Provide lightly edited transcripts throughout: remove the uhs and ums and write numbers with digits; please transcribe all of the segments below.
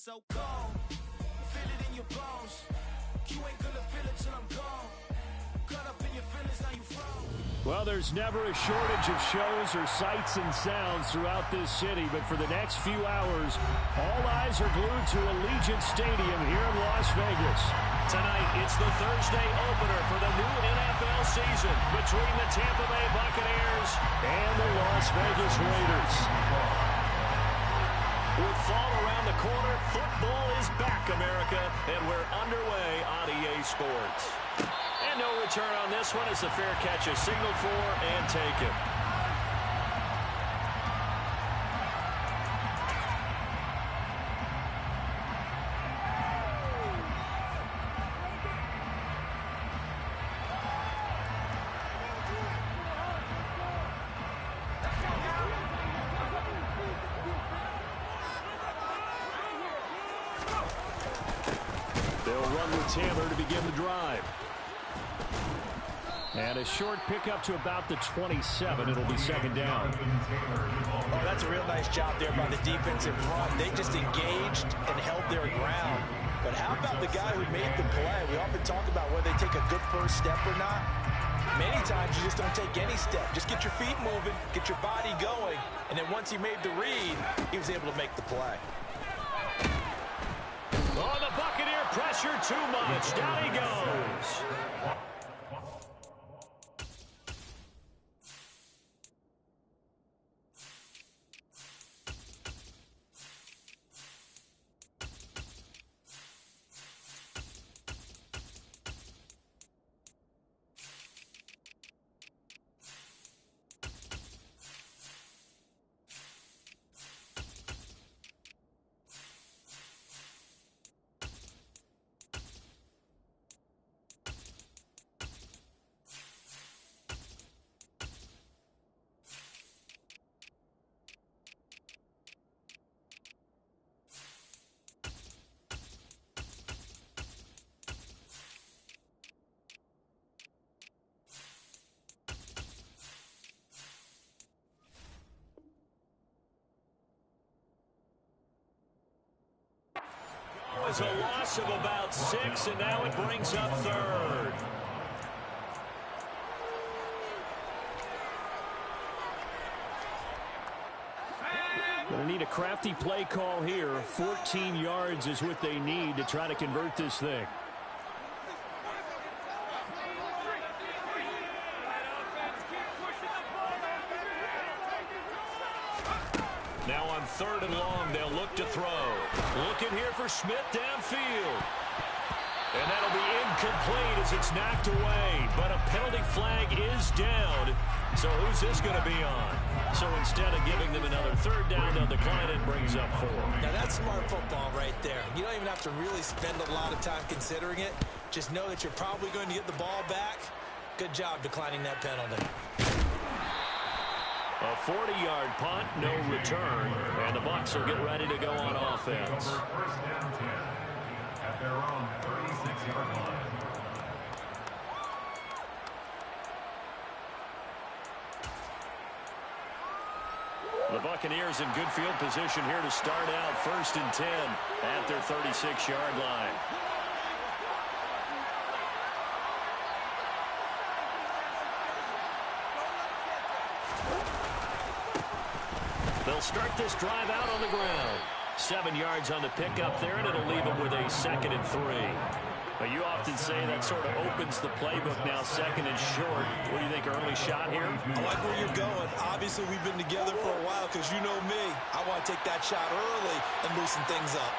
so cold. Feel it in your bones. You ain't gonna feel it till I'm gone. Caught up in your feelings, now you froze. Well, there's never a shortage of shows or sights and sounds throughout this city, but for the next few hours, all eyes are glued to Allegiant Stadium here in Las Vegas. Tonight, it's the Thursday opener for the new NFL season between the Tampa Bay Buccaneers and the Las Vegas Raiders. With fall around the corner, football is back, America, and we're underway on EA Sports. And no return on this one as the fair catch is signaled for and taken. They'll run with Taylor to begin the drive. And a short pickup to about the 27. It'll be second down. Oh, that's a real nice job there by the defensive front. They just engaged and held their ground. But how about the guy who made the play? We often talk about whether they take a good first step or not. Many times you just don't take any step. Just get your feet moving, get your body going, and then once he made the read, he was able to make the play. Oh, the Buccaneer pressure too much. Down he goes. Was a loss of about 6, and now it brings up third. Going to need a crafty play call here. 14 yards is what they need to try to convert this thing. Now on 3rd and long, they'll look to throw. Looking here for Smith downfield. And that'll be incomplete as it's knocked away. But a penalty flag is down. So who's this going to be on? So instead of giving them another 3rd down, they'll decline it, brings up 4. Now that's smart football right there. You don't even have to really spend a lot of time considering it. Just know that you're probably going to get the ball back. Good job declining that penalty. A 40-yard punt, no return, and the Bucs will get ready to go on offense. First down 10 at their own 36-yard line. The Buccaneers in good field position here to start out 1st and 10 at their 36-yard line. They'll start this drive out on the ground. 7 yards on the pickup there, and it'll leave them with a 2nd and 3. But you often say that sort of opens the playbook now, 2nd and short. What do you think, early shot here? I like where you're going. Obviously, we've been together for a while because you know me. I want to take that shot early and loosen things up.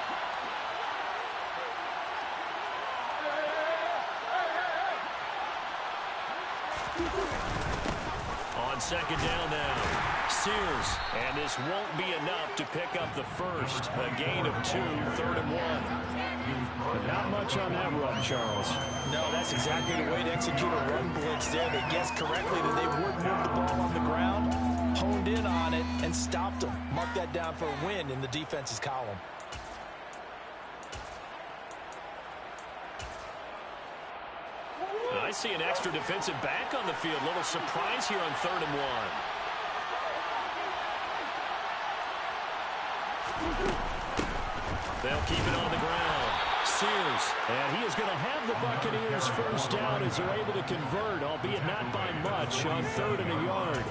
On 2nd down now, Sears, and this won't be enough to pick up the first. A gain of 2, 3rd and 1. But not much on that run, Charles. No, that's exactly the way to execute a run blitz there. They guessed correctly that they would move the ball on the ground, honed in on it, and stopped them. Mark that down for a win in the defense's column. I see an extra defensive back on the field. Little surprise here on 3rd and 1. They'll keep it on the ground. Sears. And he is going to have the Buccaneers first down as they're able to convert, albeit not by much, on 3rd and a yard.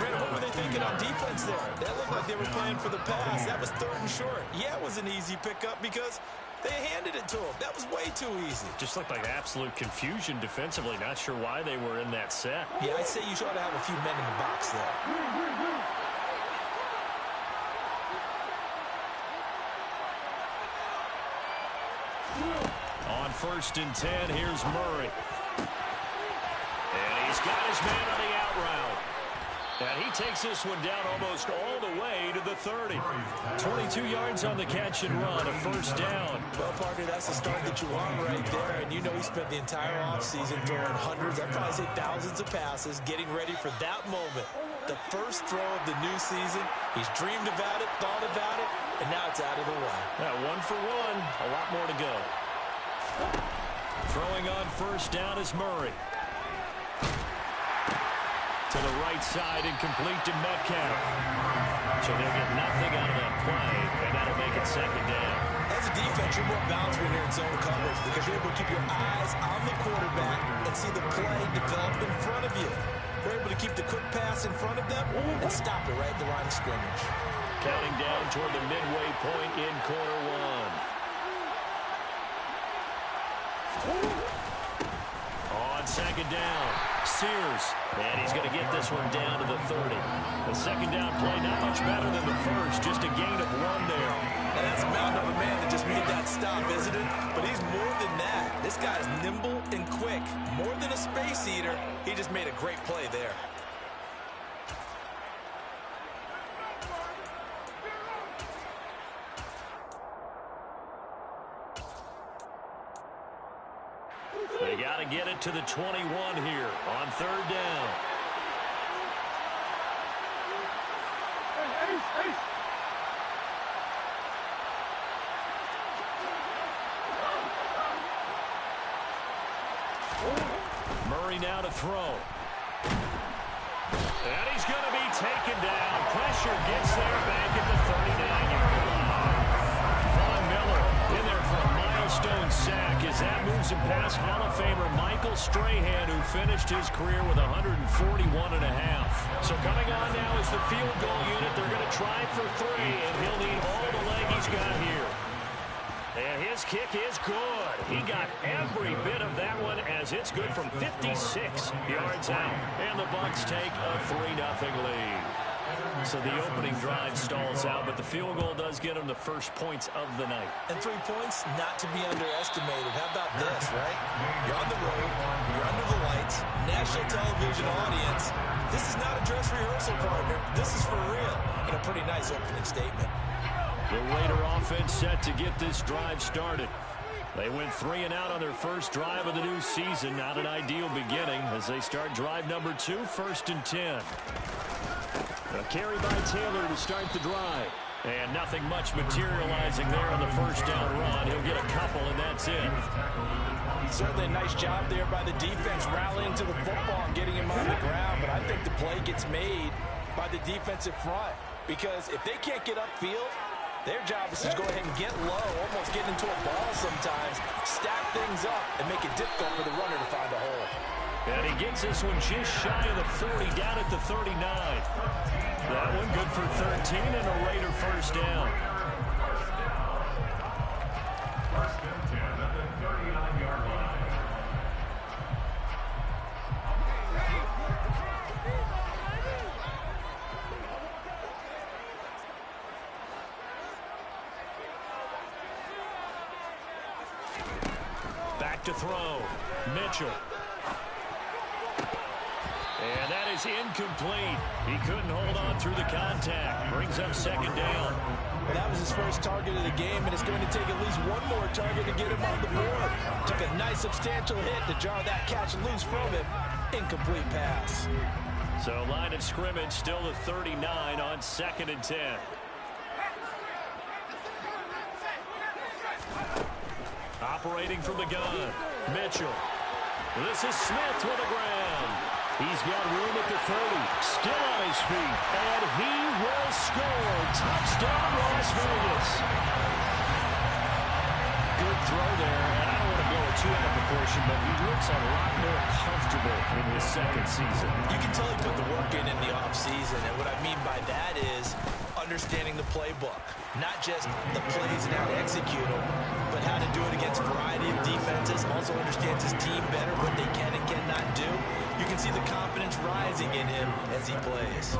Brandon, what were they thinking on defense there? That looked like they were playing for the pass. That was 3rd and short. Yeah, it was an easy pickup because they handed it to him. That was way too easy. Just looked like absolute confusion defensively. Not sure why they were in that set. Yeah, I'd say you ought to have a few men in the box there. On 1st and 10, here's Murray. And he's got his man on the out route. And he takes this one down almost all the way to the 30. 22 yards on the catch and run, a first down. Well, partner, that's the start that you want right there. And you know he spent the entire offseason throwing hundreds, I'd probably say thousands of passes, getting ready for that moment. The first throw of the new season. He's dreamed about it, thought about it, and now it's out of the way. Yeah, 1 for 1, a lot more to go. Throwing on first down is Murray. To the right side and complete to Metcalf. So they'll get nothing out of that play, and that'll make it 2nd down. As a defense, you're more balanced when you're in zone coverage because you're able to keep your eyes on the quarterback and see the play develop in front of you. You're able to keep the quick pass in front of them and stop it right at the line of scrimmage. Counting down toward the midway point in quarter 1. On 2nd down, Sears. And he's going to get this one down to the 30. The 2nd down play, not much better than the first, just a gain of 1 there. And that's a mountain of a man that just made that stop, isn't it? But he's more than that. This guy's nimble and quick. More than a space eater, he just made a great play there. They got to get it to the 21 here on 3rd down. Murray now to throw. And he's going to be taken down. Pressure gets there back at the 39-yard line. Von Miller in there for a milestone sack as that moves him past Hall of Famer Michael Strahan, who finished his career with 141.5. So coming on now is the field goal unit. They're going to try for 3, and he'll need all the leg he's got here. And his kick is good. He got every bit of that one as it's good from 56 yards out. And the Bucs take a 3-0 lead. So the opening drive stalls out, but the field goal does get them the first points of the night. And 3 points, not to be underestimated. How about this, right? You're on the road, you're under the lights, national television audience. This is not a dress rehearsal, partner. This is for real. And a pretty nice opening statement. The Raider offense set to get this drive started. They went 3 and out on their first drive of the new season. Not an ideal beginning as they start drive number 2, 1st and 10. A carry by Taylor to start the drive. And nothing much materializing there on the first down run. He'll get a couple, and that's it. Certainly a nice job there by the defense rallying to the football and getting him on the ground. But I think the play gets made by the defensive front. Because if they can't get upfield, their job is to go ahead and get low, almost get into a ball sometimes, stack things up, and make it difficult for the runner to find a hole. And he gets this one just shy of the 40, down at the 39. That one good for 13 and a Raider first down. First and 10 at the 39-yard line. Back to throw. Mitchell. And that is incomplete. He couldn't hold on through the contact. Brings up 2nd down. Well, that was his first target of the game, and it's going to take at least one more target to get him on the board. Took a nice substantial hit to jar that catch loose from him. Incomplete pass. So line of scrimmage still the 39 on 2nd and 10. Operating from the gun, Mitchell. This is Smith to the ground. He's got room at the 30, still on his feet, and he will score. Touchdown, Las Vegas. good throw there, and I don't want to blow it too out of proportion, but he looks a lot more comfortable in his second season. You can tell he put the work in the offseason, and what I mean by that is understanding the playbook. Not just the plays and how to execute them, but how to do it against a variety of defenses. Also understands his team better, what they can and cannot do. You can see the confidence rising in him as he plays.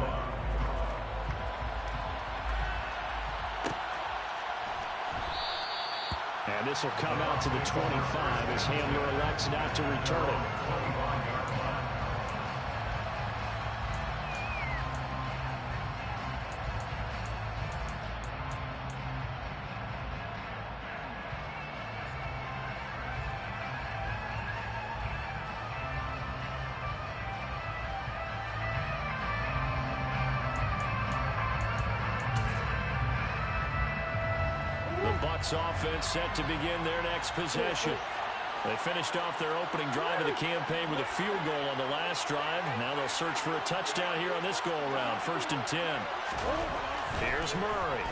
And this will come out to the 25 as Handler elects not to return it. Offense set to begin their next possession. They finished off their opening drive of the campaign with a field goal on the last drive. Now they'll search for a touchdown here on this go-around. 1st and 10. Here's Murray.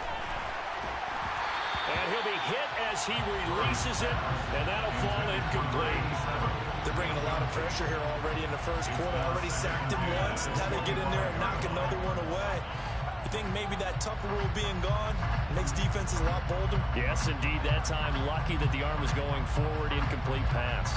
And he'll be hit as he releases it, and that'll fall incomplete. They're bringing a lot of pressure here already in the first quarter. Already sacked him once. Now they get in there and knock another one away. I think maybe that Tucker rule being gone makes defenses a lot bolder. Yes, indeed. That time, lucky that the arm was going forward. Incomplete pass.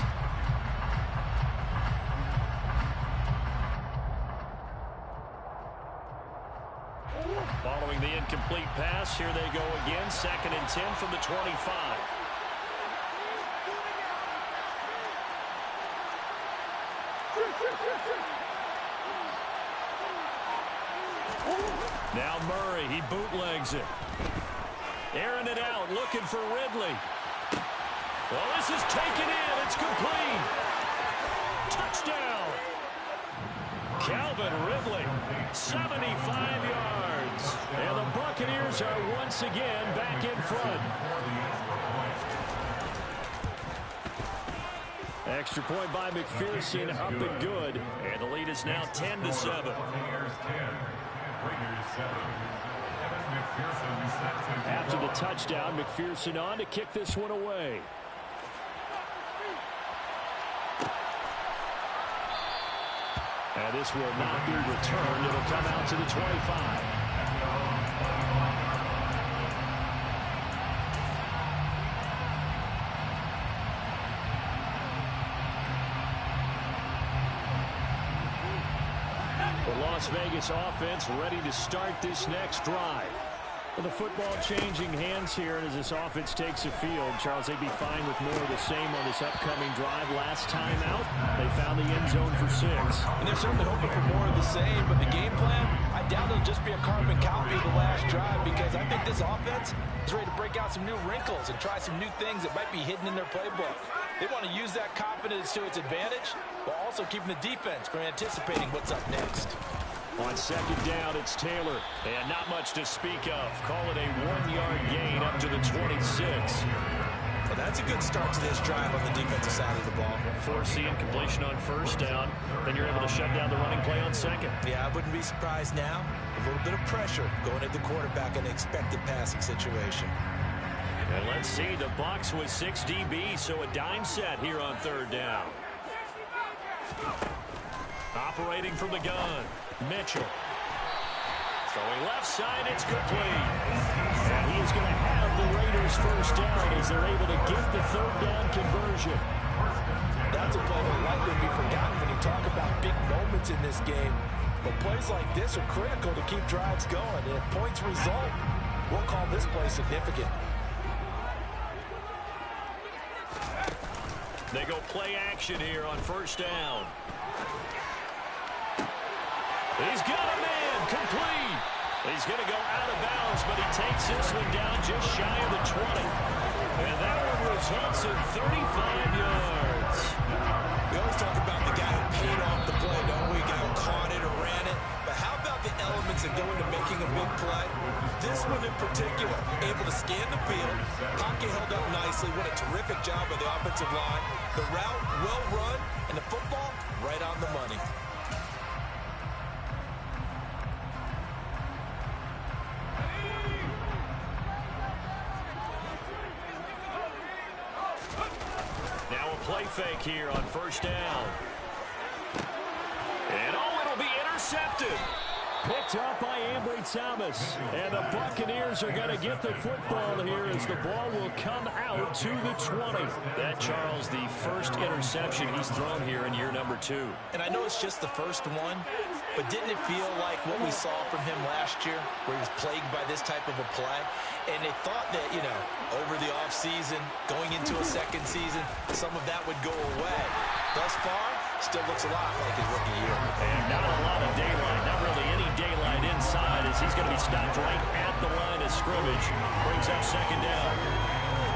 Following the incomplete pass, here they go again. 2nd and 10 from the 25. Now Murray, he bootlegs it. Airing it out, looking for Ridley. Well, this is taken in. It's complete. Touchdown. Calvin Ridley, 75 yards. And the Buccaneers are once again back in front. Extra point by McPherson, up and good. And the lead is now 10-7. After the touchdown, McPherson on to kick this one away. And this will not be returned. It'll come out to the 25. Las Vegas offense ready to start this next drive. Well, the football changing hands here, and as this offense takes the field, Charles, they'd be fine with more of the same on this upcoming drive. Last time out, they found the end zone for 6. And they're certainly hoping for more of the same, but the game plan, I doubt it'll just be a carbon copy of the last drive, because I think this offense is ready to break out some new wrinkles and try some new things that might be hidden in their playbook. They want to use that confidence to its advantage, while also keeping the defense from anticipating what's up next. On 2nd down, it's Taylor, and not much to speak of. Call it a 1-yard gain up to the 26. Well, that's a good start to this drive on the defensive side of the ball. Force the incompletion on 1st down, then you're able to shut down the running play on 2nd. Yeah, I wouldn't be surprised now. A little bit of pressure going at the quarterback in an expected passing situation. And let's see, the Bucs with 6 DBs, so a dime set here on 3rd down. Operating from the gun, Mitchell. Throwing left side, it's complete. And he is going to have the Raiders 1st down as they're able to get the 3rd down conversion. That's a play that will likely be forgotten when you talk about big moments in this game. But plays like this are critical to keep drives going. And if points result, we'll call this play significant. They go play action here on 1st down. He's got a man, complete. He's going to go out of bounds, but he takes this one down just shy of the 20. And that one results in 35 yards. We always talk about the guy who paid off the play, don't we? Guy who caught it or ran it. But how about the elements that go into making a big play? This one in particular, able to scan the field. Pocket held up nicely. What a terrific job by the offensive line. The route, well run, and the football, right on the money. play fake here on first down. And it'll be intercepted. Picked up by Ambry Thomas. And the Buccaneers are going to get the football here as the ball will come out to the 20. That, Charles, the first interception he's thrown here in year number 2. And I know it's just the first one, but didn't it feel like what we saw from him last year, where he was plagued by this type of a play? And they thought that, over the offseason, going into a second season, some of that would go away. Thus far, still looks a lot like his rookie year. And not a lot of daylight, not really any daylight inside, as he's going to be stopped right at the line of scrimmage. Brings up second down.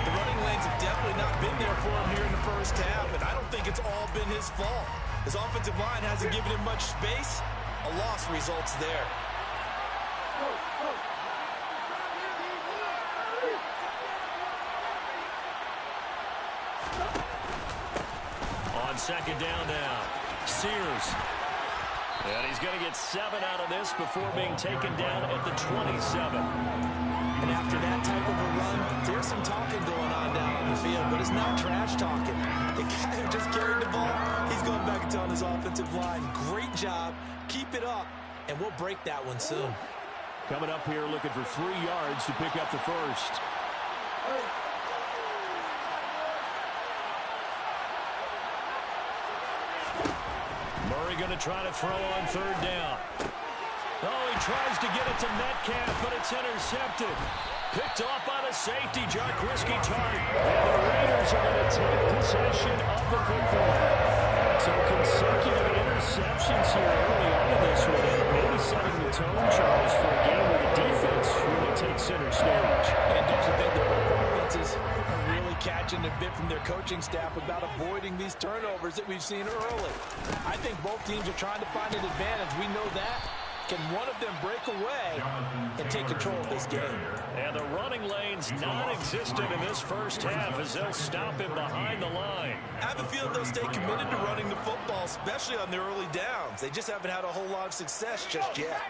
The running lanes have definitely not been there for him here in the first half, and I don't think it's all been his fault. His offensive line hasn't given him much space. A loss results there. On second down now, Sears. And he's going to get 7 out of this before being taken down at the 27. And after that type of a run, there's some talking going on down on the field, but it's not trash talking. The guy who just carried the ball, he's going back and telling his offensive line, great job, keep it up, and we'll break that one soon. Coming up here looking for 3 yards to pick up the first. Murray going to try to throw on third down. Oh, he tries to get it to Metcalf, but it's intercepted. Picked off by the safety, Jaquiski Tartt. And the Raiders are going to take possession of the football. So consecutive interceptions here early on in this one, and maybe setting the tone, Charles, for a game where the defense really takes center stage. And don't you think the both offenses are really catching a bit from their coaching staff about avoiding these turnovers that we've seen early? I think both teams are trying to find an advantage. We know that. Can one of them break away and take control of this game? And the running lane's non-existent in this first half as they'll stop him behind the line. I have a feeling they'll stay committed to running the football, especially on their early downs. They just haven't had a whole lot of success just yet.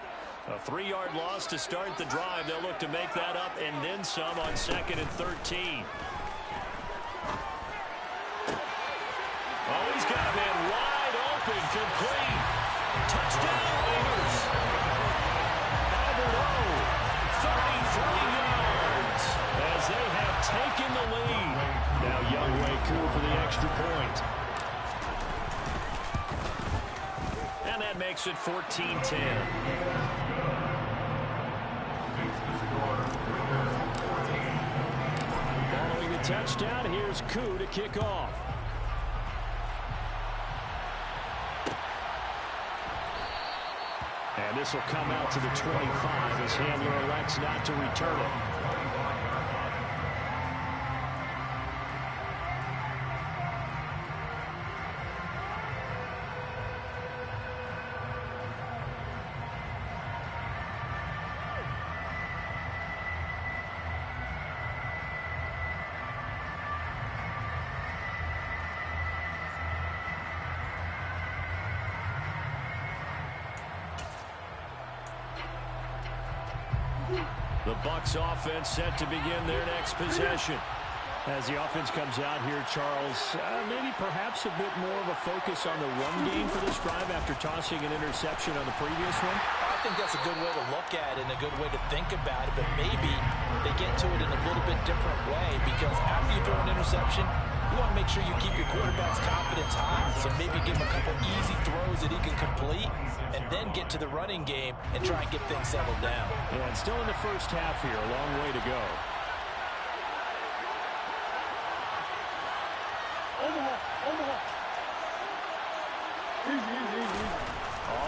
A 3-yard loss to start the drive. They'll look to make that up and then some on 2nd and 13. Oh, he's got a man wide open, complete. Touchdown, Raiders. Albert O, 33 yards as they have taken the lead. Now Younghoe Koo for the extra point. And that makes it 14-10. Following the touchdown, here's Koo to kick off. And this will come out to the 25 as Handler elects not to return it. The Bucs offense set to begin their next possession. As the offense comes out here, Charles, maybe perhaps a bit more of a focus on the run game for this drive after tossing an interception on the previous one. I think that's a good way to look at it and a good way to think about it, but maybe they get to it in a little bit different way, because after you throw an interception, you want to make sure you keep your quarterback's confidence high. So maybe give him a couple easy throws that he can complete and then get to the running game and try and get things settled down. And still in the first half here, a long way to go.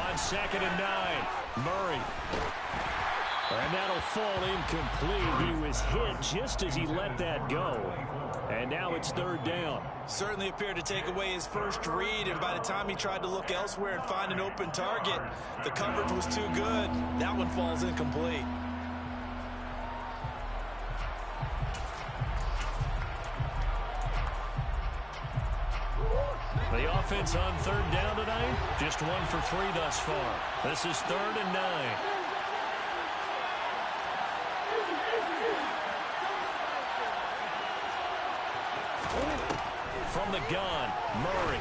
On 2nd and 9, Murray. And that'll fall incomplete. He was hit just as he let that go. And now it's 3rd down. Certainly appeared to take away his first read, and by the time he tried to look elsewhere and find an open target, the coverage was too good. That one falls incomplete. The offense on 3rd down tonight, just 1 for 3 thus far. This is 3rd and 9. From From the gun, Murray.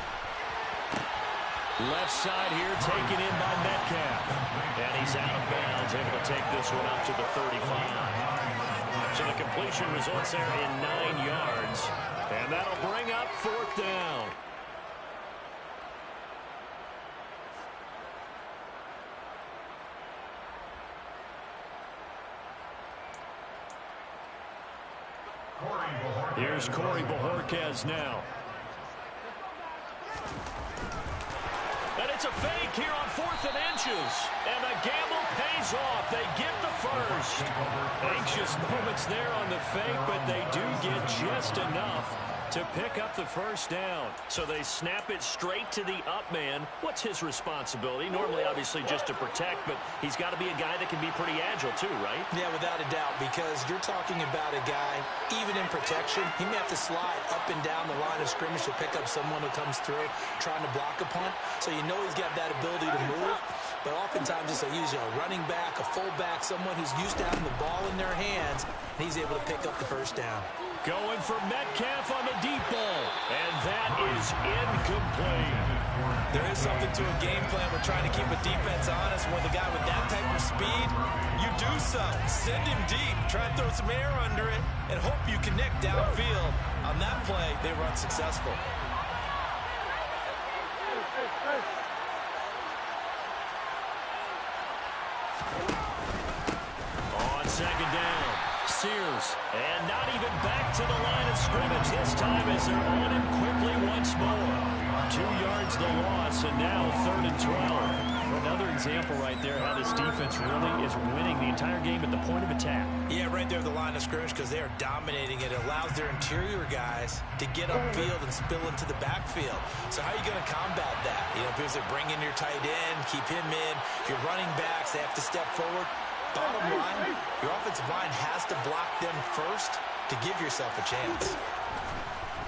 Left side here, taken in by Metcalf. And he's out of bounds, able to take this one up to the 35. So the completion results there in 9 yards. And that'll bring up 4th down. Here's Corey Bojorquez now. And it's a fake here on 4th and inches. And the gamble pays off. They get the first. Anxious moments there on the fake, but they do get just enough to pick up the first down. So they snap it straight to the up man. What's his responsibility? Normally, obviously, just to protect, but he's got to be a guy that can be pretty agile too, right? Yeah, without a doubt, because you're talking about a guy, even in protection, he may have to slide up and down the line of scrimmage to pick up someone who comes through trying to block a punt. So you know he's got that ability to move, but oftentimes it's a running back, a fullback, someone who's used to having the ball in their hands, and he's able to pick up the first down. Going for Metcalf on the deep ball, and that is incomplete. There is something to a game plan. We're trying to keep a defense honest. With a guy with that type of speed, you do so. Send him deep. Try and throw some air under it and hope you connect downfield. On that play, they were unsuccessful. On 2nd down, Sears, and not even back to the line of scrimmage this time as they're on him quickly once more. 2 yards the loss, and now 3rd and 12. Another example right there how this defense really is winning the entire game at the point of attack. Yeah, right there at the line of scrimmage because they are dominating it. It allows their interior guys to get upfield and spill into the backfield. So how are you going to combat that? Because they bring in your tight end, keep him in. Your running backs, they have to step forward. Bottom line, your offensive line has to block them first to give yourself a chance.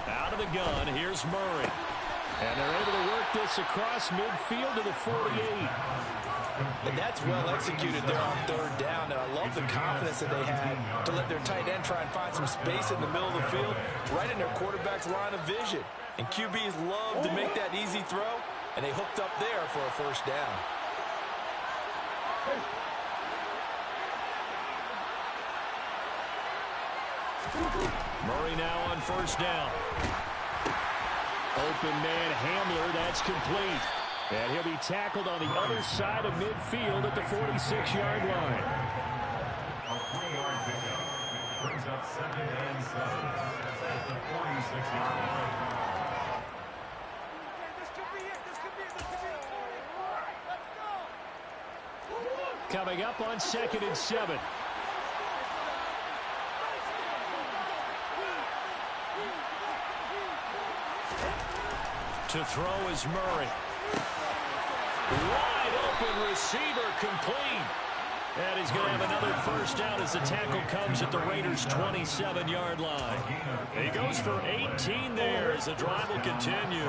Out of the gun, here's Murray. And they're able to work this across midfield to the 48. And that's well executed there on 3rd down. And I love the confidence that they had to let their tight end try and find some space in the middle of the field, right in their quarterback's line of vision. And QBs love to make that easy throw, and they hooked up there for a first down. Murray now on 1st down. Open man Hamler, that's complete. And he'll be tackled on the other side of midfield at the 46-yard line. A 3-yard pickup brings up 2nd and 7 at the 46-yard line. Coming up on 2nd and 7. To throw is Murray. Wide open receiver complete. And he's going to have another first down as the tackle comes at the Raiders' 27-yard line. He goes for 18 there as the drive will continue.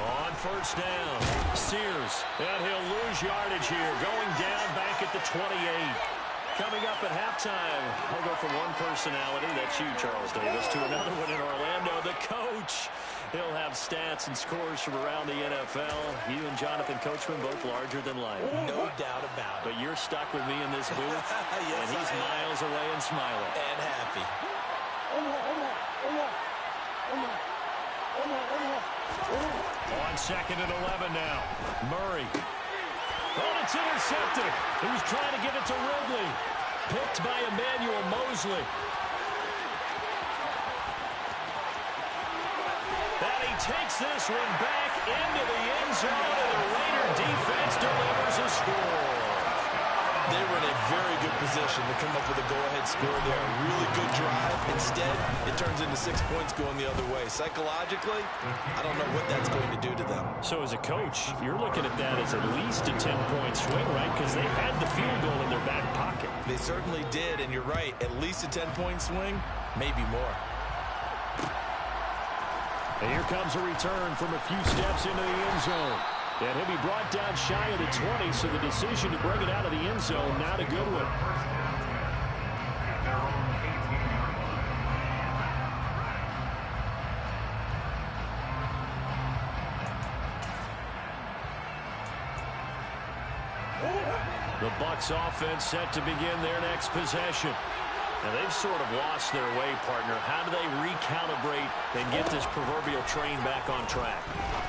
On 1st down, Sears. And he'll lose yardage here. Going down back at the 28. Coming up at halftime, I'll go from one personality, that's you, Charles Davis, to another one in Orlando, the coach. He'll have stats and scores from around the NFL. You and Jonathan Coachman both larger than life. No doubt about it. But you're stuck with me in this booth, yes, and he's miles away and smiling. And happy. On 2nd and 11 now, Murray. Oh, it's intercepted. He was trying to get it to Ridley. Picked by Emmanuel Mosley. And he takes this one back into the end zone, and the Raider defense delivers a score. They were in a very good position to come up with a go-ahead score there. A really good drive. Instead, it turns into 6 points going the other way. Psychologically, I don't know what that's going to do to them. So as a coach, you're looking at that as at least a 10-point swing, right? Because they had the field goal in their back pocket. They certainly did, and you're right. At least a 10-point swing, maybe more. And here comes a return from a few steps into the end zone. And he'll be brought down shy of the 20, so the decision to bring it out of the end zone, not a good one. The Bucs offense set to begin their next possession. Now they've sort of lost their way, partner. How do they recalibrate and get this proverbial train back on track?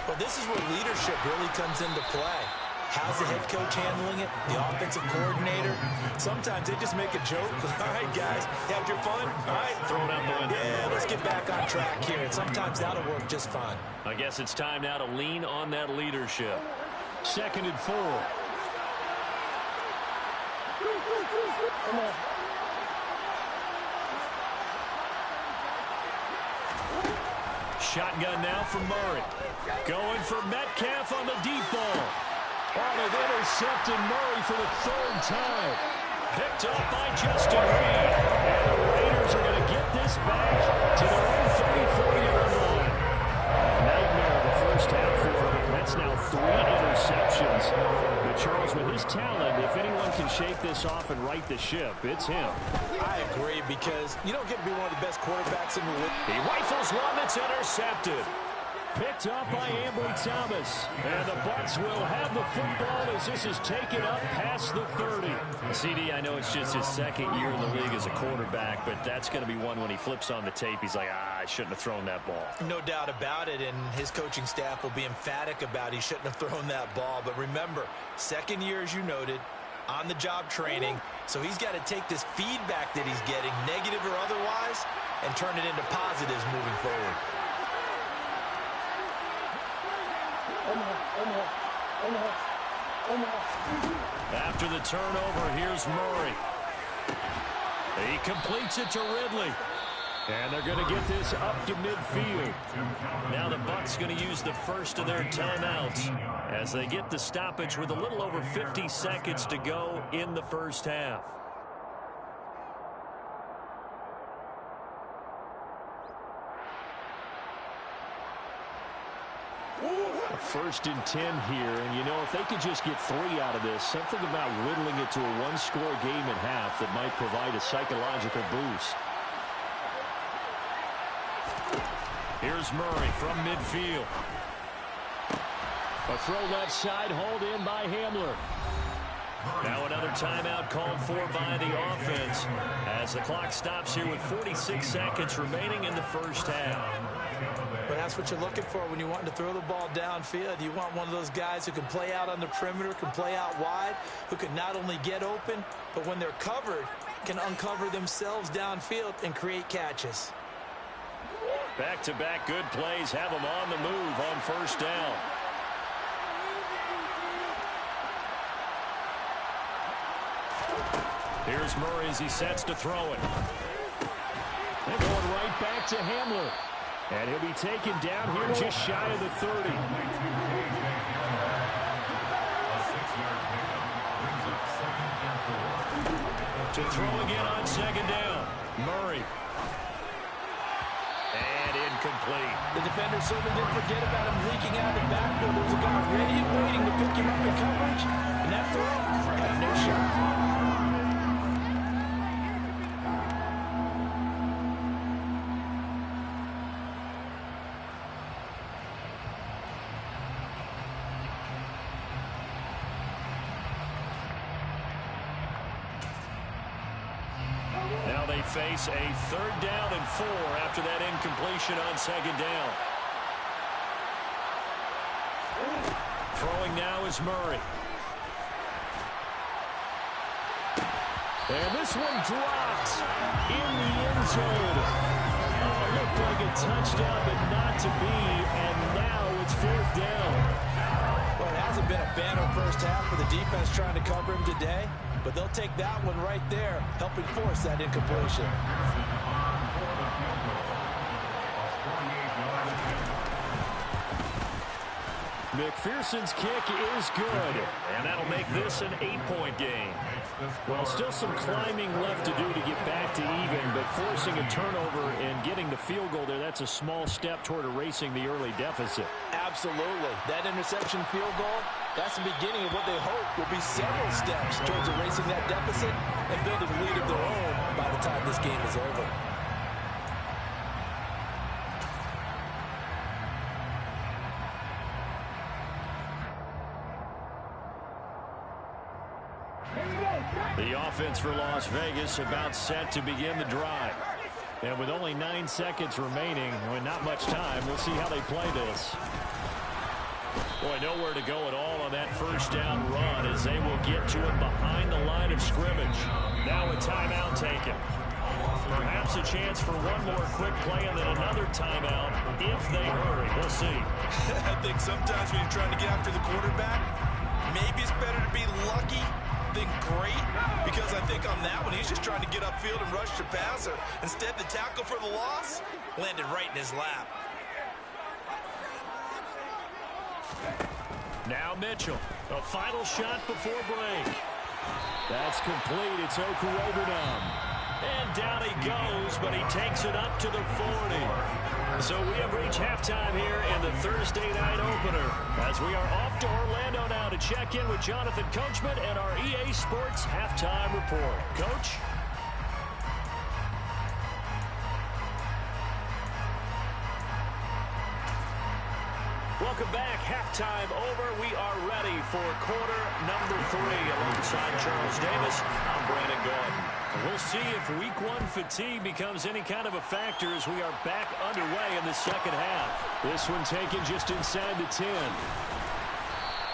Well, this is where leadership really comes into play. How's the head coach handling it? The offensive coordinator? Sometimes they just make a joke. All right, guys, had your fun? All right, throw it out the window. Yeah, let's get back on track here. And sometimes that'll work just fine. I guess it's time now to lean on that leadership. 2nd and 4. Shotgun now for Murray. Going for Metcalf on the deep ball. Oh, they've intercepted Murray for the 3rd time. Picked up by Justin Reed. And the Raiders are going to get this back to their own 34-yard line. Nightmare of the first half for him. That's now 3 interceptions. But Charles, with his talent, if anyone can shake this off and right the ship, it's him. I agree, because you don't get to be one of the best quarterbacks in the league. He rifles one that's intercepted. Picked up by Ambry Thomas. And the Bucs will have the football as this is taken up past the 30. CD, I know it's just his 2nd year in the league as a quarterback, but that's going to be one when he flips on the tape. He's like, I shouldn't have thrown that ball. No doubt about it, and his coaching staff will be emphatic about he shouldn't have thrown that ball. But remember, 2nd year, as you noted, on-the-job training, so he's got to take this feedback that he's getting, negative or otherwise, and turn it into positives moving forward. After the turnover, here's Murray. He completes it to Ridley. And they're going to get this up to midfield. Now the Bucs going to use the first of their timeouts as they get the stoppage with a little over 50 seconds to go in the first half. A 1st and 10 here, and you know, if they could just get 3 out of this, something about whittling it to a 1-score game at half that might provide a psychological boost. Here's Murray from midfield. A throw left side, hauled in by Hamler. Now another timeout called for by the offense as the clock stops here with 46 seconds remaining in the first half. But that's what you're looking for when you want to throw the ball downfield. You want one of those guys who can play out on the perimeter, can play out wide, who can not only get open, but when they're covered, can uncover themselves downfield and create catches. Back-to-back good plays have them on the move on 1st down. Here's Murray as he sets to throw it. They're going right back to Hamler. And he'll be taken down here just shy of the 30. To throw again on 2nd down. Murray. And incomplete. The defender certainly didn't forget about him leaking out of the backfield. There was a guy ready and waiting to pick him up in coverage. And that throw had no shot. Now they face a 3rd down and 4 after that incompletion on 2nd down. Throwing now is Murray. And this one dropped in the end zone. Oh, it looked like a touchdown, but not to be. And now it's 4th down. Well, it hasn't been a banner first half for the defense trying to cover him today. But they'll take that one right there, helping force that incompletion. McPherson's kick is good, and that'll make this an 8-point game. Well, still some climbing left to do to get back to even, but forcing a turnover and getting the field goal there, that's a small step toward erasing the early deficit. Absolutely. That interception field goal, that's the beginning of what they hope will be several steps towards erasing that deficit and building a lead of their own by the time this game is over. The offense for Las Vegas about set to begin the drive. And with only 9 seconds remaining, with not much time, we'll see how they play this. Boy, nowhere to go at all on that first down run as they will get to it behind the line of scrimmage. Now a timeout taken. Perhaps a chance for one more quick play and then another timeout if they hurry. We'll see. I think sometimes when you're trying to get after the quarterback, maybe it's better to be lucky than great, because I think on that one he's just trying to get upfield and rush the passer. Instead, the tackle for the loss landed right in his lap. Now Mitchell, a final shot before break. That's complete. It's Okuwebunam. And down he goes, but he takes it up to the 40. So we have reached halftime here in the Thursday night opener, as we are off to Orlando now to check in with Jonathan Coachman and our EA Sports halftime report. Coach? Welcome back. Halftime over. We are ready for quarter number 3. Alongside Charles Davis, I'm Brandon Gordon. We'll see if week 1 fatigue becomes any kind of a factor as we are back underway in the second half. This one taken just inside the 10.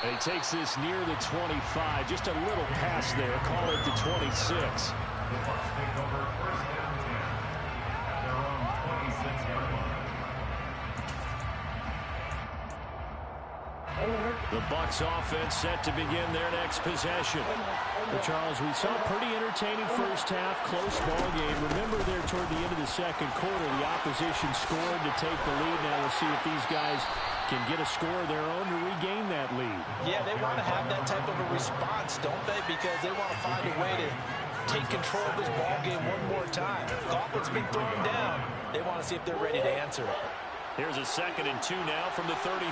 And he takes this near the 25. Just a little pass there. Call it the 26. The Bucs take over first down 10 at their own 26-yard line. The Bucs offense set to begin their next possession. Well, Charles, we saw a pretty entertaining first half, close ball game. Remember there toward the end of the second quarter, the opposition scored to take the lead. Now we'll see if these guys can get a score of their own to regain that lead. Yeah, they want to have that type of a response, don't they? Because they want to find a way to take control of this ball game one more time. Gauntlet's been thrown down. They want to see if they're ready to answer it. Here's a 2nd and 2 now from the 33.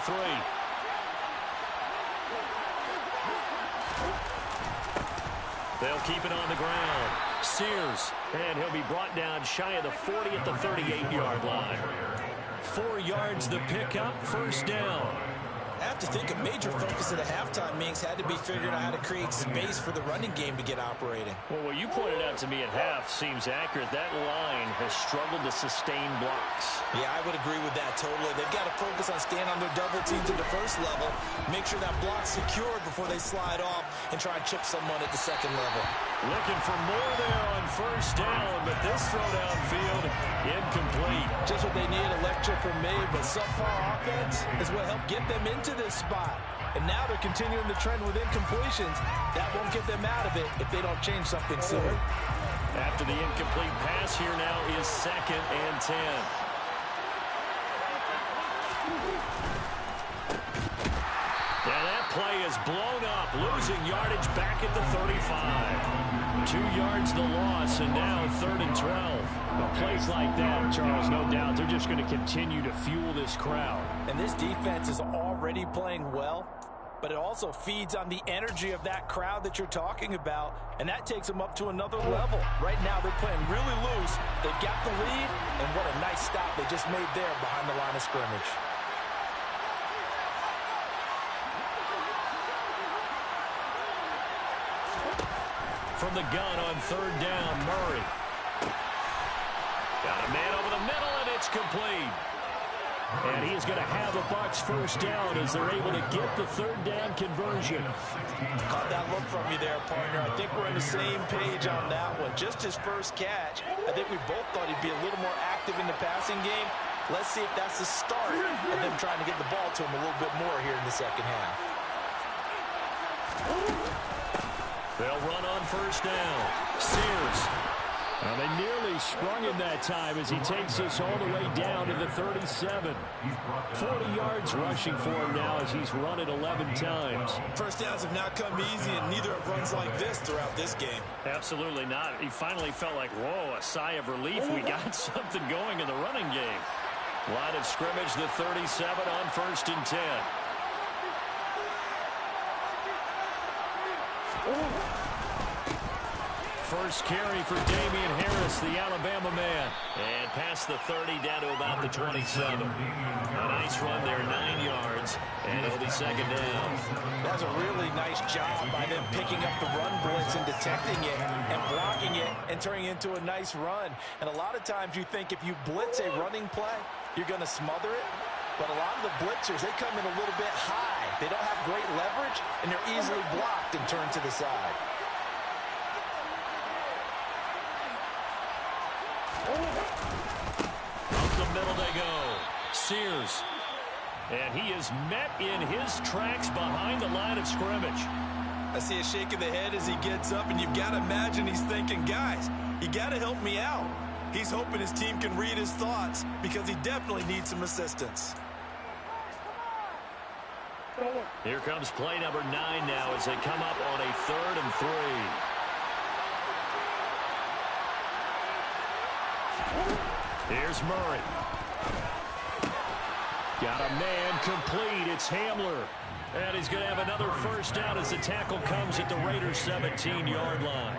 They'll keep it on the ground. Sears, and he'll be brought down shy of the 40 at the 38-yard line. 4 yards the pickup, first down. I have to think a major focus at a halftime means had to be figuring out how to create space for the running game to get operating. Well, what you pointed out to me at half seems accurate. That line has struggled to sustain blocks. Yeah, I would agree with that totally. They've got to focus on staying on their double teams at the first level, make sure that block's secured before they slide off and try and chip someone at the second level. Looking for more there on first down, but this throw downfield, incomplete. Just what they need, a lecture from me, but so far offense is what helped get them into this spot. And now they're continuing the trend with incompletions. That won't get them out of it if they don't change something soon. After the incomplete pass, here now is 2nd and 10. And that play is blown up, losing yardage back at the 35. 2 yards the loss, and now 3rd and 12. Well, plays like that, Charles, no doubt, they're just going to continue to fuel this crowd. And this defense is already playing well, but it also feeds on the energy of that crowd that you're talking about, and that takes them up to another level. Right now, they're playing really loose. They've got the lead, and what a nice stop they just made there behind the line of scrimmage. From the gun on 3rd down, Murray. Got a man over the middle, and it's complete. And he's going to have the Bucs first down as they're able to get the 3rd down conversion. Caught that look from you there, partner. I think we're on the same page on that one. Just his first catch. I think we both thought he'd be a little more active in the passing game. Let's see if that's the start of them trying to get the ball to him a little bit more here in the second half. They'll run on first down. Sears. Well, they nearly sprung him that time as he takes us all the way down to the 37. 40 yards rushing for him now as he's run it 11 times. First downs have not come easy, and neither have runs like this throughout this game. Absolutely not. He finally felt like, whoa, a sigh of relief. We got something going in the running game. Line of scrimmage, the 37 on 1st and 10. First carry for Damian Harris, the Alabama man. And past the 30 down to about the 27. A nice run there, 9 yards. And it'll be second down. That's a really nice job by them picking up the run blitz and detecting it and blocking it and turning it into a nice run. And a lot of times you think if you blitz a running play, you're going to smother it. But a lot of the blitzers, they come in a little bit high. They don't have great leverage, and they're easily blocked and turned to the side. Up the middle they go. Sears. And he is met in his tracks behind the line of scrimmage. I see a shake of the head as he gets up, and you've got to imagine he's thinking, guys, you got to help me out. He's hoping his team can read his thoughts because he definitely needs some assistance. Here comes play number 9 now as they come up on a 3rd and 3. Here's Murray. Got a man complete. It's Hamler. And he's going to have another first down as the tackle comes at the Raiders' 17-yard line.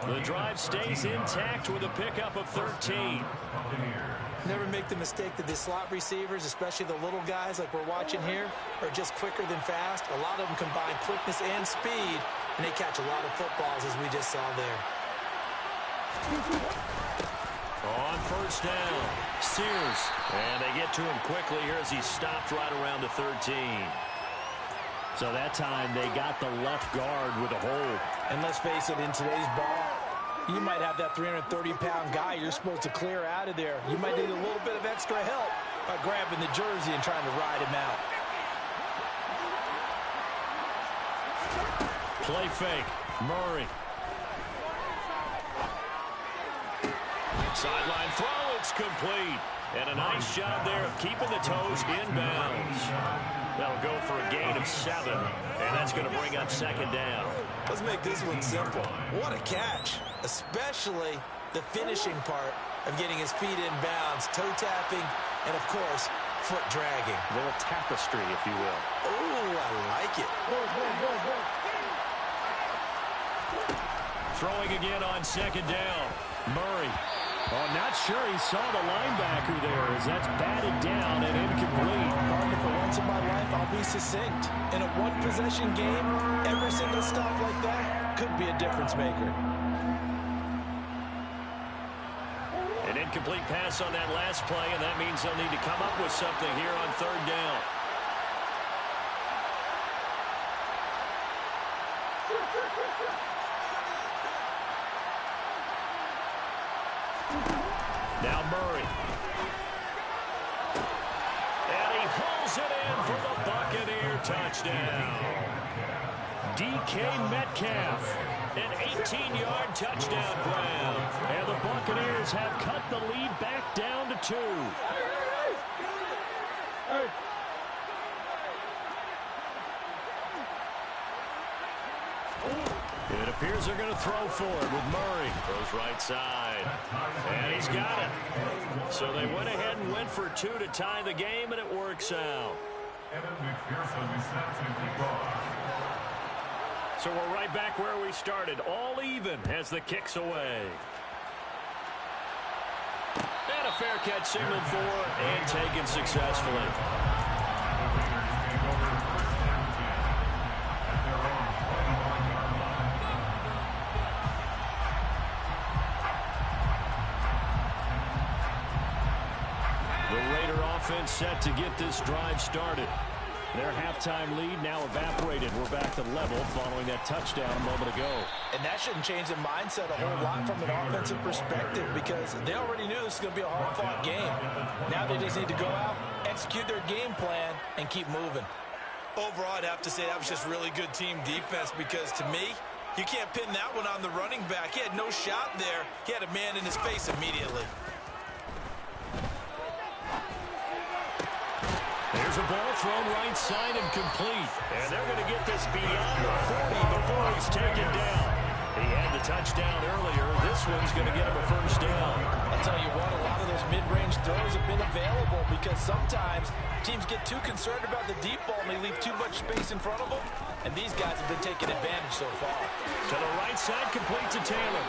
The drive stays intact with a pickup of 13. Never make the mistake that the slot receivers, especially the little guys like we're watching here, are just quicker than fast. A lot of them combine quickness and speed, and they catch a lot of footballs as we just saw there. On first down, Sears. And they get to him quickly here as he stopped right around the 13. So that time they got the left guard with a hold. And let's face it, in today's ball, you might have that 330-pound guy you're supposed to clear out of there. You might need a little bit of extra help by grabbing the jersey and trying to ride him out. Play fake. Murray. Sideline throw. It's complete. And a nice job there of keeping the toes inbounds. That'll go for a gain of 7. And that's going to bring up second down. Let's make this one simple. What a catch. Especially the finishing part of getting his feet in bounds, toe tapping, and of course, foot dragging. A little tapestry, if you will. Oh, I like it. Throwing again on second down. Murray. Oh, not sure he saw the linebacker there as that's batted down and incomplete. Martin, for once in my life, I'll be succinct. In a one-possession game, every single stop like that could be a difference maker. An incomplete pass on that last play, and that means they'll need to come up with something here on third down. Now Murray. And he hauls it in for the Buccaneer touchdown. DK Metcalf. An 18-yard touchdown grab. And the Buccaneers have cut the lead back down to 2. It appears they're going to throw for it with Murray. Goes right side. And he's got it. So they went ahead and went for 2 to tie the game, and it works out. So we're right back where we started. All even as the kick's away. And a fair catch signaled for and taken successfully. Offense set to get this drive started. Their halftime lead now evaporated. We're back to level following that touchdown a moment ago. And that shouldn't change the mindset a whole lot from an offensive perspective because they already knew this was going to be a hard-fought game. Now they just need to go out, execute their game plan, and keep moving. Overall, I'd have to say that was just really good team defense because, to me, You can't pin that one on the running back. He had no shot there. He had a man in his face immediately. There's a ball thrown right side and complete. And they're going to get this beyond the 40 before he's taken down. He had the touchdown earlier. This one's going to get him a first down. I'll tell you what, a lot of those mid-range throws have been available because sometimes teams get too concerned about the deep ball and they leave too much space in front of them. And these guys have been taking advantage so far. To the right side, complete to Taylor.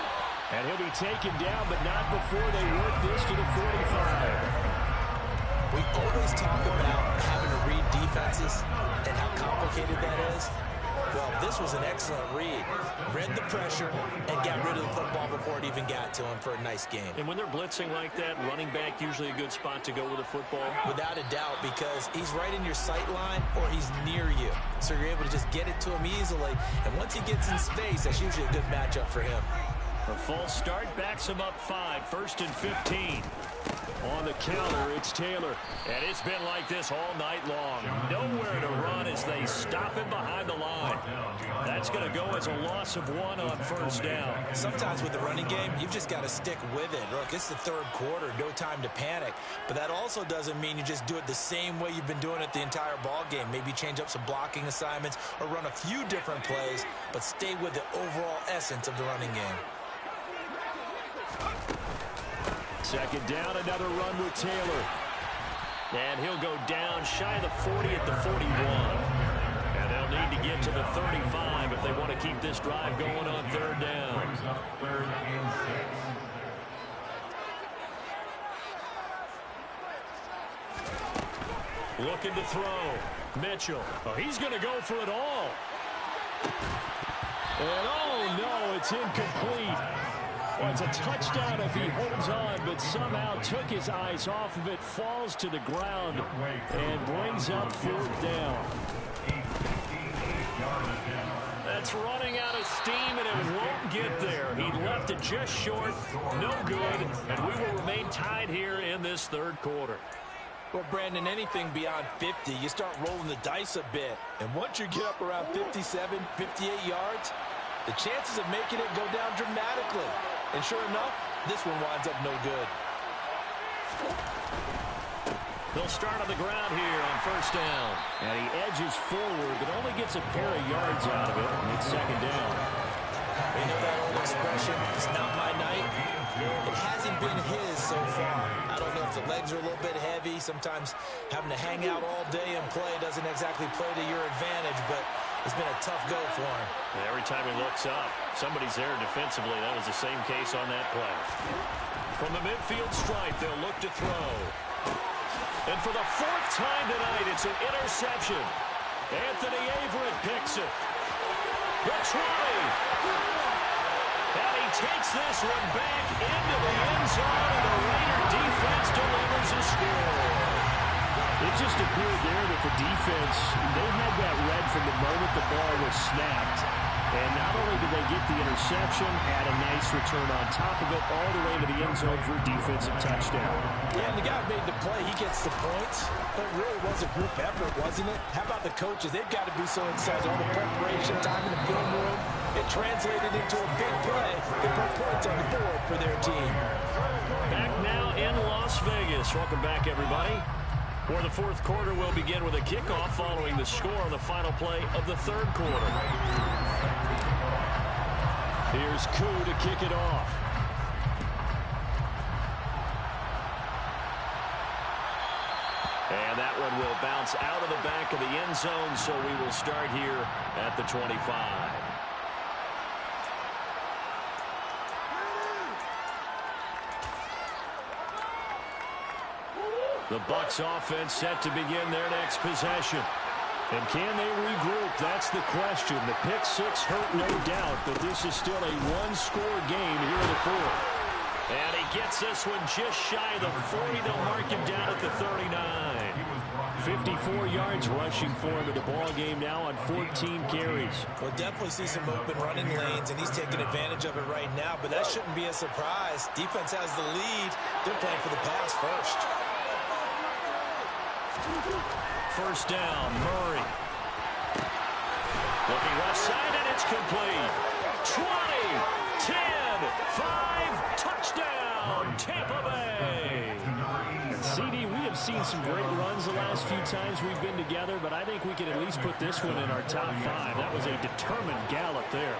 And he'll be taken down, but not before they work this to the 45. We always talk about having to read defenses and how complicated that is. Well, this was an excellent read. Read the pressure and got rid of the football before it even got to him for a nice game. And when they're blitzing like that, running back usually a good spot to go with a football? Without a doubt, because he's right in your sight line or he's near you. So you're able to just get it to him easily. And once he gets in space, that's usually a good matchup for him. A false start backs him up 5, 1st and 15. On the counter, it's Taylor. And it's been like this all night long. Nowhere to run as they stop him behind the line. That's going to go as a loss of 1 on first down. Sometimes with the running game, you've just got to stick with it. Look, it's the third quarter, no time to panic. But that also doesn't mean you just do it the same way you've been doing it the entire ball game. Maybe change up some blocking assignments or run a few different plays, but stay with the overall essence of the running game. Second down, another run with Taylor. And he'll go down shy of the 40 at the 41. And they'll need to get to the 35 if they want to keep this drive going on third down. Third and 6. Looking to throw. Mitchell. Oh, he's going to go for it all. And oh no, it's incomplete. Well, it's a touchdown if he holds on, but somehow took his eyes off of it, falls to the ground, and brings up 4th down. That's running out of steam, and it won't get there. He left it just short, no good, and we will remain tied here in this third quarter. Well, Brandon, anything beyond 50, you start rolling the dice a bit. And once you get up around 57, 58 yards, the chances of making it go down dramatically. And sure enough, this one winds up no good. They'll start on the ground here on first down. And he edges forward, but only gets a pair of yards out of it. And it's second down. You know that old expression, it's not my night? It hasn't been his so far. I don't know if the legs are a little bit heavy. Sometimes having to hang out all day and play doesn't exactly play to your advantage, but it's been a tough go for him. And every time he looks up, somebody's there defensively. That was the same case on that play. From the midfield stripe, they'll look to throw. And for the 4th time tonight, it's an interception. Anthony Averett picks it. The 20. And he takes this one back into the end zone, and the Raider defense delivers a score. It just appeared there that the defense, they had that read from the moment the ball was snapped. And not only did they get the interception, had a nice return on top of it, all the way to the end zone for a defensive touchdown. Yeah, and the guy who made the play, he gets the points. But it really was a group effort, wasn't it? How about the coaches? They've got to be so excited. All the preparation, time in the film room, it translated into a big play. They put points on the board for their team. Back now in Las Vegas. Welcome back, everybody. For the 4th quarter, we'll begin with a kickoff following the score on the final play of the 3rd quarter. Here's Koo to kick it off. And that one will bounce out of the back of the end zone, so we will start here at the 25. The Bucs offense set to begin their next possession. And can they regroup? That's the question. The pick 6 hurt, no doubt, but this is still a one-score game here in the 4th. And he gets this one just shy of the 40. They'll mark him down at the 39. 54 yards rushing for him in the ball game now on 14 carries. We'll definitely see some open running lanes, and he's taking advantage of it right now, but that shouldn't be a surprise. Defense has the lead. They're playing for the pass first. First down, Murray. Looking left side, and it's complete. 20, 10, 5, touchdown, Tampa Bay. And CD, we have seen some great runs the last few times we've been together, but I think we can at least put this one in our top 5. That was a determined gallop there.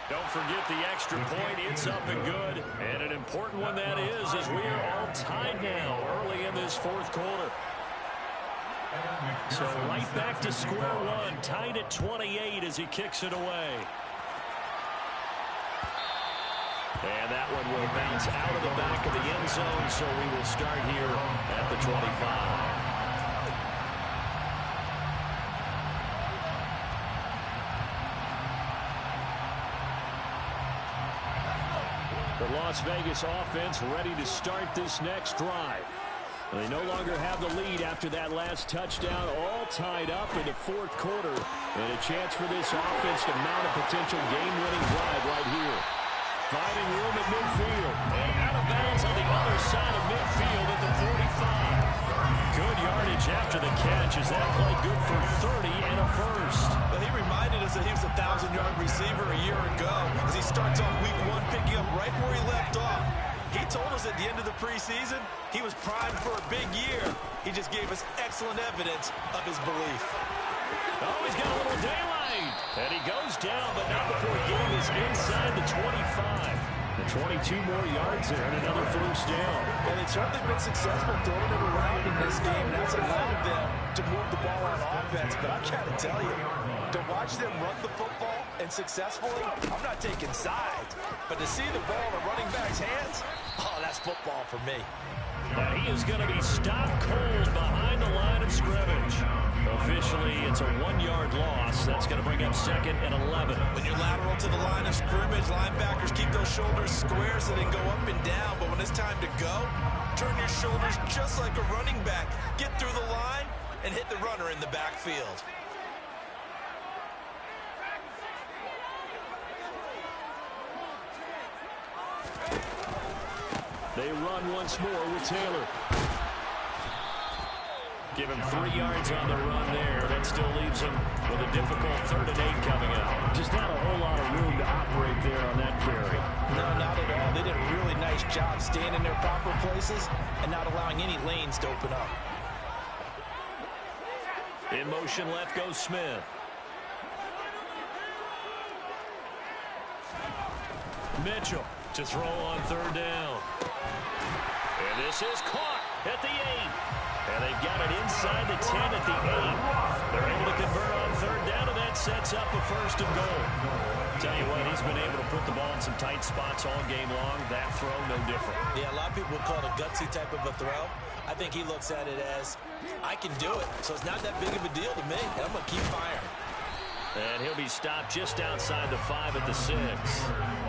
Don't forget the extra point. It's up and good. And an important one that is, as we are all tied now early in this fourth quarter. So right back to square one, tied at 28 as he kicks it away. And that one will bounce out of the back of the end zone, so we will start here at the 25. The Las Vegas offense ready to start this next drive. They no longer have the lead after that last touchdown, all tied up in the fourth quarter. And a chance for this offense to mount a potential game-winning drive right here. Finding room at midfield. And out of bounds on the other side of midfield at the 45. Good yardage after the catch as that play good for 30 and a first. Well, he reminded us that he was a 1,000-yard receiver a year ago as he starts off week one picking up right where he left off. He told us at the end of the preseason he was primed for a big year. He just gave us excellent evidence of his belief. Oh, he's got a little daylight. And he goes down, but not before getting this inside the 25. The 22 more yards there and another first down. And they've certainly been successful throwing it around in this game. That's allowed them to move the ball on offense. But I got to tell you, to watch them run the football and successfully, I'm not taking sides. But to see the ball in a running back's hands, oh, that's football for me. And he is going to be stopped cold behind the line of scrimmage. Officially, it's a 1-yard loss. That's going to bring up 2nd and 11. When you're lateral to the line of scrimmage, linebackers keep those shoulders square so they can go up and down. But when it's time to go, turn your shoulders just like a running back. Get through the line and hit the runner in the backfield. They run once more with Taylor. Give him 3 yards on the run there. That still leaves him with a difficult 3rd and 8 coming up. Just not a whole lot of room to operate there on that carry. No, not at all. They did a really nice job staying in their proper places and not allowing any lanes to open up. In motion left goes Smith. Mitchell to throw on 3rd down. And this is caught at the 8. And they've got it inside the 10 at the 8. They're able to convert on 3rd down, and that sets up a 1st and goal. Tell you what, he's been able to put the ball in some tight spots all game long. That throw, no different. Yeah, a lot of people would call it a gutsy type of a throw. I think he looks at it as, I can do it, so it's not that big of a deal to me, and I'm going to keep firing. And he'll be stopped just outside the 5 at the 6.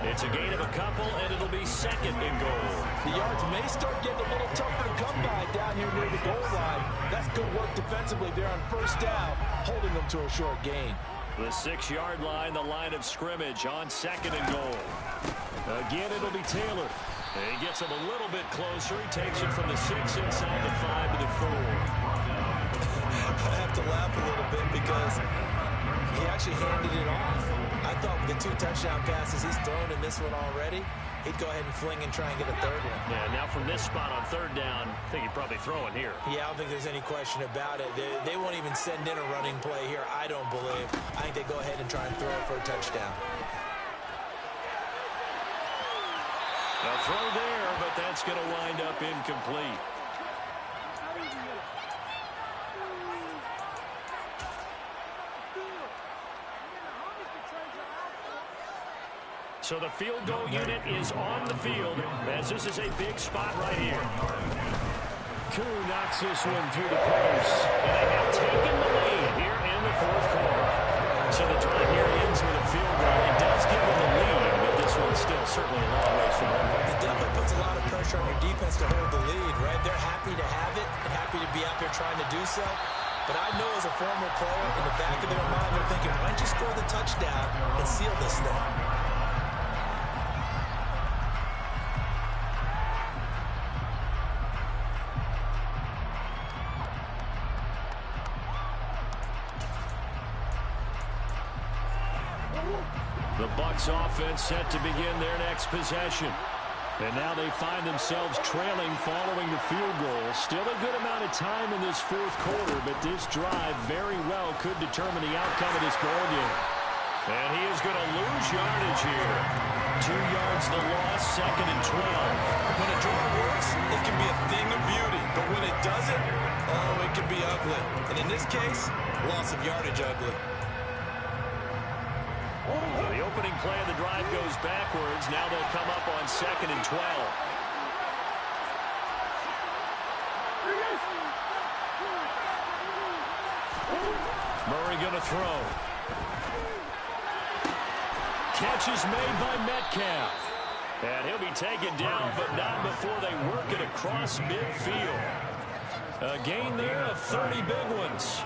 It's a gain of a couple, and it'll be 2nd and goal. The yards may start getting a little tougher to come by down here near the goal line. That's good work defensively there on 1st down, holding them to a short gain. The 6-yard line, the line of scrimmage on 2nd and goal. Again, it'll be Taylor. And he gets him a little bit closer. He takes it from the 6 inside the 5 to the 4. I have to laugh a little bit because he actually handed it off. I thought with the 2 touchdown passes he's thrown in this one already, he'd go ahead and fling and try and get a 3rd one. Yeah, now from this spot on 3rd down, I think he'd probably throw it here. Yeah, I don't think there's any question about it. They won't even send in a running play here, I don't believe. I think they go ahead and try and throw it for a touchdown. A throw there, but that's going to wind up incomplete. So the field goal unit is on the field as this is a big spot right here. Koo knocks this one through the post. And they have taken the lead here in the 4th quarter. So the drive here ends with a field goal. It does give them the lead, but this one's still certainly a long ways from over. It definitely puts a lot of pressure on your defense to hold the lead, right? They're happy to have it and happy to be out there trying to do so. But I know as a former player, in the back of their mind, they're thinking, why don't you score the touchdown and seal this thing? The Bucs offense set to begin their next possession. And now they find themselves trailing following the field goal. Still a good amount of time in this fourth quarter, but this drive very well could determine the outcome of this ball game. And he is going to lose yardage here. 2 yards the loss, 2nd and 12. When a draw works, it can be a thing of beauty. But when it doesn't, oh, it can be ugly. And in this case, loss of yardage ugly. So the opening play of the drive goes backwards. Now they'll come up on 2nd and 12. Murray going to throw. Catch is made by Metcalf. And he'll be taken down, but not before they work it across midfield. A gain there of 30 big ones.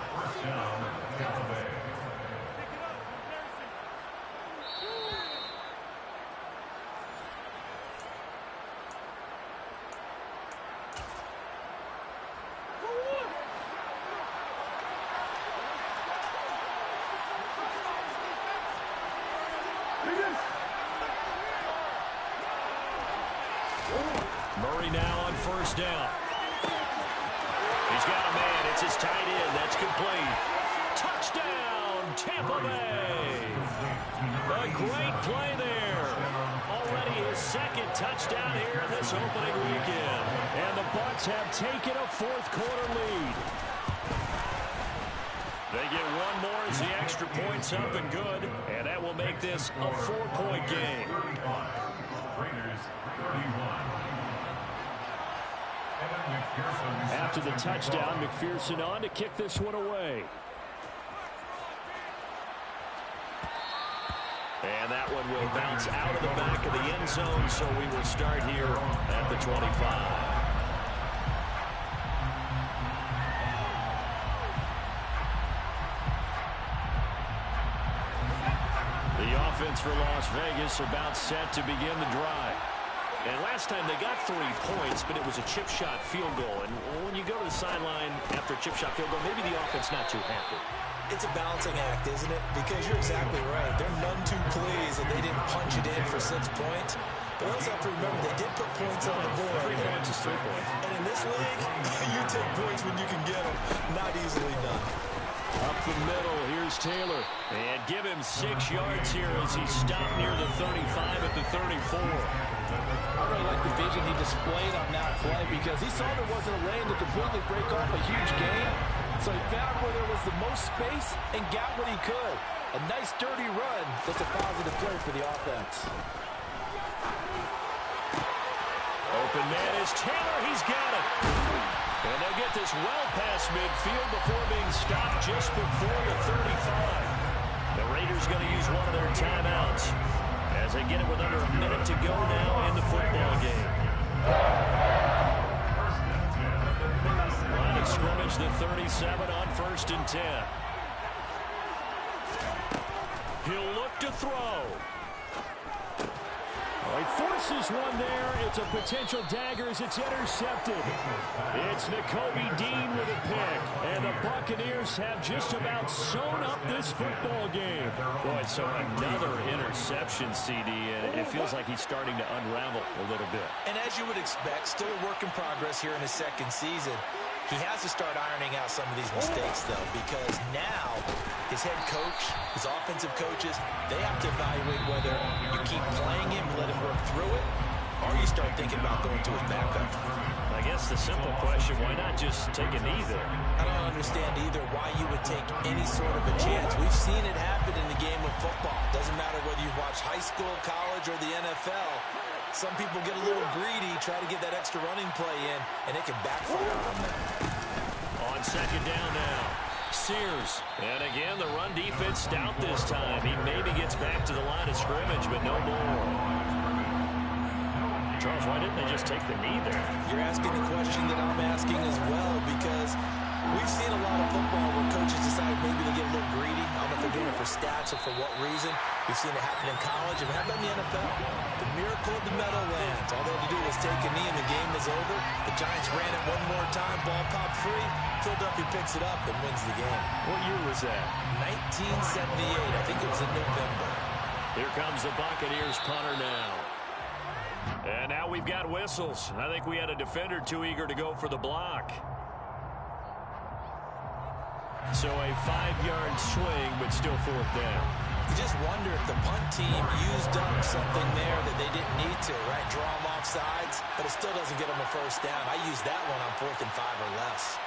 Murray now on 1st down. He's got a man. It's his tight end. That's complete. Touchdown, Tampa Bay. A great play there. Already his 2nd touchdown here in this opening weekend. And the Bucs have taken a fourth quarter lead. They get one more as the extra point's up and good. And that will make this a 4-point game. Raiders 31. After the touchdown, McPherson on to kick this one away. And that one will bounce out of the back of the end zone, so we will start here at the 25. The offense for Las Vegas about set to begin the drive. And last time they got 3 points, but it was a chip shot field goal. And when you go to the sideline after a chip shot field goal, maybe the offense not too happy. It's a balancing act, isn't it? Because you're exactly right. They're none too pleased that they didn't punch it in for 6 points. But also have to remember they did put points on the board. 3 points is 3 points. And in this league, you take points when you can get them. Not easily done. Up the middle, here's Taylor. And give him 6 yards here as he stopped near the 35 at the 34. I really like the vision he displayed on that play because he saw there wasn't a lane to completely break off a huge gain. So he found where there was the most space and got what he could. A nice, dirty run. That's a positive play for the offense. Open man is Taylor. He's got it. And they'll get this well past midfield before being stopped just before the 35. The Raiders going to use one of their timeouts as they get it with under a minute to go now in the football game. Line of scrimmage, the 37 on 1st and 10. He'll look to throw. He forces one there. It's a potential dagger as it's intercepted. It's Nakobe Dean with a pick. And the Buccaneers have just about sewn up this football game. Boy, so another interception, CD, and it feels like he's starting to unravel a little bit. And as you would expect, still a work in progress here in his 2nd season. He has to start ironing out some of these mistakes, though, because now his head coach, his offensive coaches, they have to evaluate whether you keep playing him, let him work through it, or you start thinking about going to his backup. I guess the simple question, why not just take a knee there? I don't understand either why you would take any sort of a chance. We've seen it happen in the game of football. Doesn't matter whether you watch high school, college, or the NFL. Some people get a little greedy, try to get that extra running play in, and it can backfire on them. On 2nd down now, Sears. And again, the run defense stout this time. He maybe gets back to the line of scrimmage, but no more. Charles, why didn't they just take the knee there? You're asking the question that I'm asking as well, because we've seen a lot of football where coaches decide maybe they get a little greedy. I don't know if they're doing it for stats or for what reason. We've seen it happen in college, and how about in the NFL? The miracle of the Meadowlands. All they had to do was take a knee, and the game was over. The Giants ran it one more time. Ball popped free. Philadelphia picks it up and wins the game. What year was that? 1978. I think it was in November. Here comes the Buccaneers punter now. And now we've got whistles. I think we had a defender too eager to go for the block. So a 5-yard swing, but still fourth down. You just wonder if the punt team used up something there that they didn't need to, right? Draw them off sides, but it still doesn't get them a first down. I use that one on 4th and 5 or less.